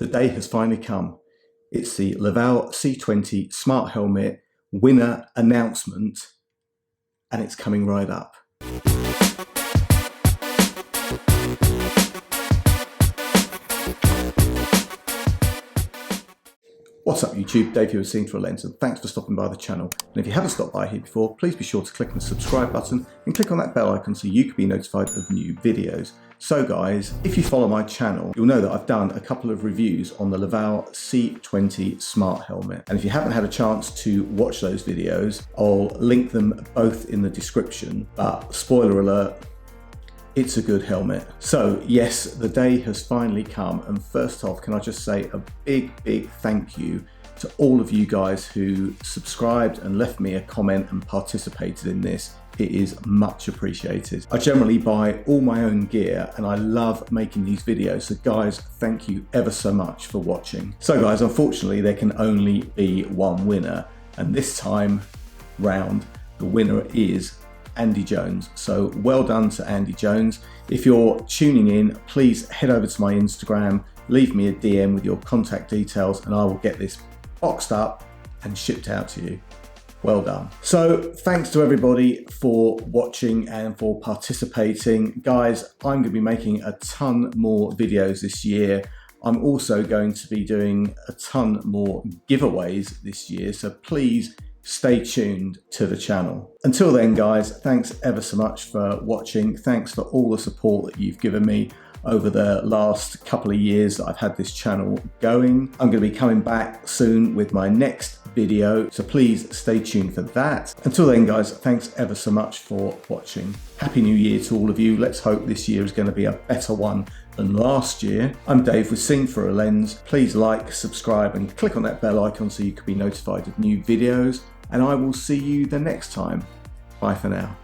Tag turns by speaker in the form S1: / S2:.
S1: The day has finally come. It's the Livall C20 smart helmet winner announcement, and it's coming right up. What's up YouTube, Dave here with C20, and thanks for stopping by the channel. And if you haven't stopped by here before, please be sure to click on the subscribe button and click on that bell icon so you can be notified of new videos. So guys, if you follow my channel, you'll know that I've done a couple of reviews on the Livall C20 smart helmet. And if you haven't had a chance to watch those videos, I'll link them both in the description. But spoiler alert, it's a good helmet. So yes, the day has finally come, and first off, can I just say a big thank you to all of you guys who subscribed and left me a comment and participated in this. It is much appreciated. I generally buy all my own gear and I love making these videos, so guys, thank you ever so much for watching. So guys, unfortunately there can only be one winner, and this time round the winner is Andy Jones. So well done to Andy Jones. If you're tuning in, please head over to my Instagram, leave me a DM with your contact details, and I will get this boxed up and shipped out to you. Well done. So thanks to everybody for watching and for participating. Guys, I'm going to be making a ton more videos this year. I'm also going to be doing a ton more giveaways this year, so please stay tuned to the channel. Until then guys, thanks ever so much for watching. Thanks for all the support that you've given me over the last couple of years that I've had this channel going. I'm going to be coming back soon with my next video, so please stay tuned for that. Until then guys, thanks ever so much for watching. Happy New Year to all of you. Let's hope this year is going to be a better one than last year. I'm Dave with Sing for a Lens. Please like, subscribe and click on that bell icon so you can be notified of new videos, and I will see you the next time. Bye for now.